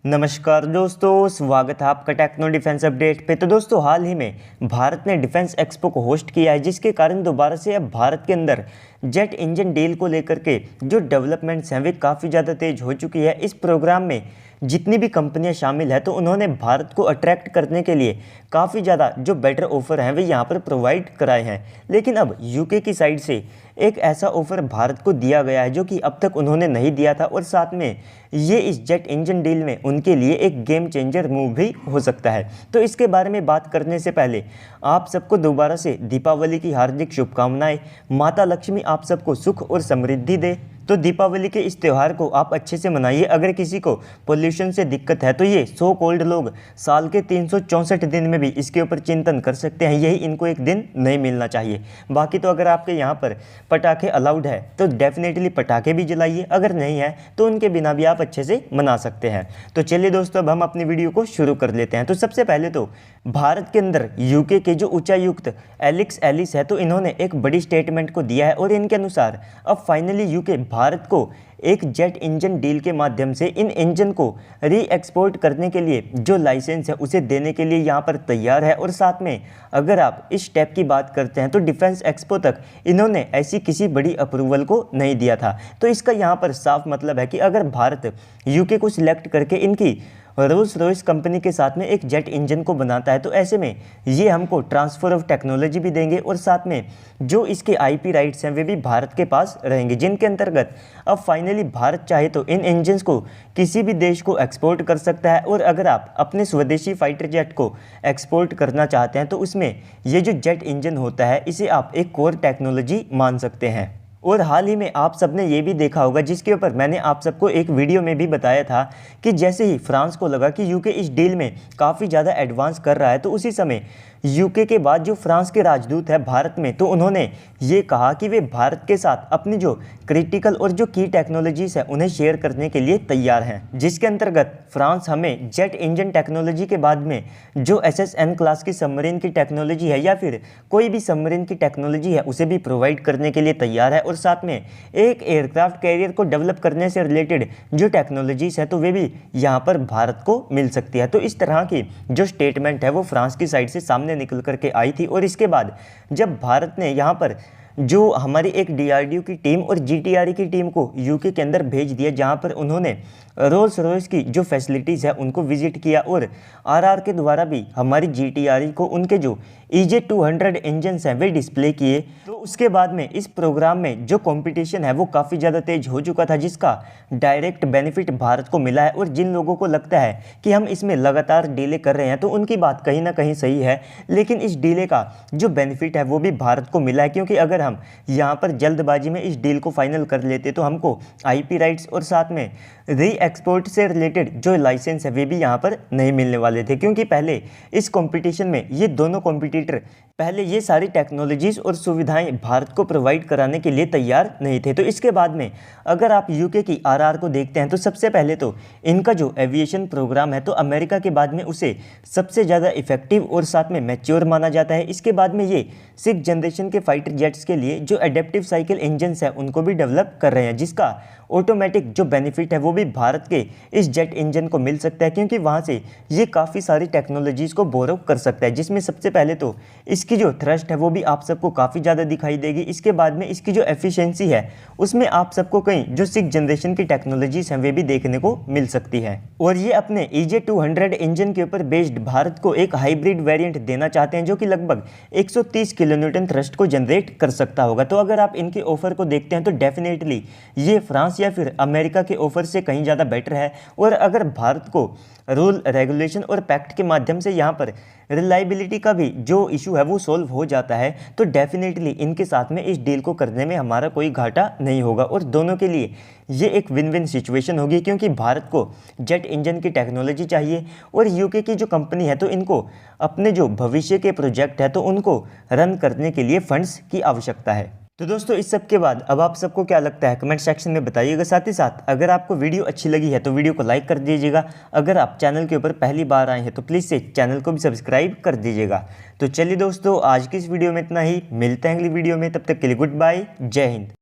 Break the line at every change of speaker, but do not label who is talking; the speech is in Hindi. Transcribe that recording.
नमस्कार दोस्तों, स्वागत है आपका टेक्नो डिफेंस अपडेट पे। तो दोस्तों, हाल ही में भारत ने डिफेंस एक्सपो को होस्ट किया है, जिसके कारण दोबारा से अब भारत के अंदर जेट इंजन डील को लेकर के जो डेवलपमेंट्स हैं वे काफ़ी ज़्यादा तेज हो चुकी है। इस प्रोग्राम में जितनी भी कंपनियां शामिल है तो उन्होंने भारत को अट्रैक्ट करने के लिए काफ़ी ज़्यादा जो बेटर ऑफर हैं वे यहाँ पर प्रोवाइड कराए हैं। लेकिन अब यूके की साइड से एक ऐसा ऑफर भारत को दिया गया है जो कि अब तक उन्होंने नहीं दिया था, और साथ में ये इस जेट इंजन डील में उनके लिए एक गेम चेंजर मूव भी हो सकता है। तो इसके बारे में बात करने से पहले आप सबको दोबारा से दीपावली की हार्दिक शुभकामनाएं। माता लक्ष्मी आप सबको सुख और समृद्धि दे। तो दीपावली के इस त्यौहार को आप अच्छे से मनाइए। अगर किसी को पोल्यूशन से दिक्कत है तो ये सो कॉल्ड लोग साल के 364 दिन में भी इसके ऊपर चिंतन कर सकते हैं, यही इनको एक दिन नहीं मिलना चाहिए। बाकी तो अगर आपके यहाँ पर पटाखे अलाउड है तो डेफिनेटली पटाखे भी जलाइए, अगर नहीं है तो उनके बिना भी आप अच्छे से मना सकते हैं। तो चलिए दोस्तों, अब हम अपनी वीडियो को शुरू कर लेते हैं। तो सबसे पहले तो भारत के अंदर यूके के जो उच्चायुक्त एलेक्स एलिस है तो इन्होंने एक बड़ी स्टेटमेंट को दिया है, और इनके अनुसार अब फाइनली यूके भारत को एक जेट इंजन डील के माध्यम से इन इंजन को री एक्सपोर्ट करने के लिए जो लाइसेंस है उसे देने के लिए यहाँ पर तैयार है। और साथ में अगर आप इस स्टेप की बात करते हैं तो डिफेंस एक्सपो तक इन्होंने ऐसी किसी बड़ी अप्रूवल को नहीं दिया था। तो इसका यहाँ पर साफ मतलब है कि अगर भारत यूके को सिलेक्ट करके इनकी रोल्स रॉयस कंपनी के साथ में एक जेट इंजन को बनाता है तो ऐसे में ये हमको ट्रांसफ़र ऑफ टेक्नोलॉजी भी देंगे, और साथ में जो इसके आईपी राइट्स हैं वे भी भारत के पास रहेंगे, जिनके अंतर्गत अब फाइनली भारत चाहे तो इन इंजन्स को किसी भी देश को एक्सपोर्ट कर सकता है। और अगर आप अपने स्वदेशी फाइटर जेट को एक्सपोर्ट करना चाहते हैं तो उसमें ये जो जेट इंजन होता है इसे आप एक कोर टेक्नोलॉजी मान सकते हैं। और हाल ही में आप सबने ये भी देखा होगा, जिसके ऊपर मैंने आप सबको एक वीडियो में भी बताया था कि जैसे ही फ्रांस को लगा कि यूके इस डील में काफ़ी ज़्यादा एडवांस कर रहा है तो उसी समय यूके के बाद जो फ्रांस के राजदूत है भारत में, तो उन्होंने ये कहा कि वे भारत के साथ अपनी जो क्रिटिकल और जो की टेक्नोलॉजीज़ है उन्हें शेयर करने के लिए तैयार हैं, जिसके अंतर्गत फ्रांस हमें जेट इंजन टेक्नोलॉजी के बाद में जो SSN क्लास की सबमरीन की टेक्नोलॉजी है या फिर कोई भी सबमरीन की टेक्नोलॉजी है उसे भी प्रोवाइड करने के लिए तैयार है। और साथ में एक एयरक्राफ्ट कैरियर को डेवलप करने से रिलेटेड जो टेक्नोलॉजीज़ है तो वे भी यहाँ पर भारत को मिल सकती है। तो इस तरह की जो स्टेटमेंट है वो फ्रांस की साइड से सामने निकल करके आई थी। और इसके बाद जब भारत ने यहाँ पर जो हमारी एक DRDO की टीम और GTRE की टीम को यूके के अंदर भेज दिया, जहाँ पर उन्होंने रोल्स रॉयस की जो फैसिलिटीज़ है उनको विजिट किया, और RR के द्वारा भी हमारी GTRE को उनके जो EJ200 इंजन्स हैं वे डिस्प्ले किए। तो उसके बाद में इस प्रोग्राम में जो कंपटीशन है वो काफ़ी ज़्यादा तेज हो चुका था, जिसका डायरेक्ट बेनिफिट भारत को मिला है। और जिन लोगों को लगता है कि हम इसमें लगातार डीले कर रहे हैं तो उनकी बात कहीं ना कहीं सही है, लेकिन इस डीले का जो बेनिफिट है वो भी भारत को मिला है, क्योंकि अगर हम यहाँ पर जल्दबाजी में इस डील को फाइनल कर लेते तो हमको IP राइट्स और साथ में री एक्सपोर्ट से रिलेटेड जो लाइसेंस है वे भी यहाँ पर नहीं मिलने वाले थे, क्योंकि पहले इस कंपटीशन में ये दोनों कॉम्पिटिटर पहले ये सारी टेक्नोलॉजीज़ और सुविधाएं भारत को प्रोवाइड कराने के लिए तैयार नहीं थे। तो इसके बाद में अगर आप यूके की RR को देखते हैं तो सबसे पहले तो इनका जो एविएशन प्रोग्राम है तो अमेरिका के बाद में उसे सबसे ज़्यादा इफेक्टिव और साथ में मैच्योर माना जाता है। इसके बाद में ये 6th जनरेशन के फाइटर जेट्स के लिए जो एडेप्टिव साइकिल इंजन्स है उनको भी डेवलप कर रहे हैं, जिसका ऑटोमेटिक जो बेनिफिट है वो भी भारत के इस जेट इंजन को मिल सकता है, क्योंकि वहाँ से ये काफ़ी सारी टेक्नोलॉजीज़ को बोरो कर सकता है, जिसमें सबसे पहले तो इसकी जो थ्रस्ट है वो भी आप सबको काफ़ी ज़्यादा दिखाई देगी। इसके बाद में इसकी जो एफिशिएंसी है उसमें आप सबको कहीं जो 6th जनरेशन की टेक्नोलॉजीज़ हैं वे भी देखने को मिल सकती है। और ये अपने EJ200 इंजन के ऊपर बेस्ड भारत को एक हाइब्रिड वेरिएंट देना चाहते हैं जो कि लगभग 130 किलोन्यूटन थ्रस्ट को जनरेट कर सकता होगा। तो अगर आप इनके ऑफर को देखते हैं तो डेफिनेटली ये फ्रांस या फिर अमेरिका के ऑफर से कहीं ज़्यादा बेटर है। और अगर भारत को रूल रेगुलेशन और पैक्ट के माध्यम से यहाँ पर रिलायबिलिटी का भी जो इशू है वो सॉल्व हो जाता है तो डेफिनेटली इनके साथ में इस डील को करने में हमारा कोई घाटा नहीं होगा, और दोनों के लिए ये एक विन विन सिचुएशन होगी, क्योंकि भारत को जेट इंजन की टेक्नोलॉजी चाहिए और यूके की जो कंपनी है तो इनको अपने जो भविष्य के प्रोजेक्ट है तो उनको रन करने के लिए फंड्स की आवश्यकता है। तो दोस्तों, इस सब के बाद अब आप सबको क्या लगता है कमेंट सेक्शन में बताइएगा। साथ ही साथ अगर आपको वीडियो अच्छी लगी है तो वीडियो को लाइक कर दीजिएगा। अगर आप चैनल के ऊपर पहली बार आए हैं तो प्लीज़ से चैनल को भी सब्सक्राइब कर दीजिएगा। तो चलिए दोस्तों, आज की इस वीडियो में इतना ही। मिलते हैं अगली वीडियो में, तब तक के लिए गुड बाय, जय हिंद।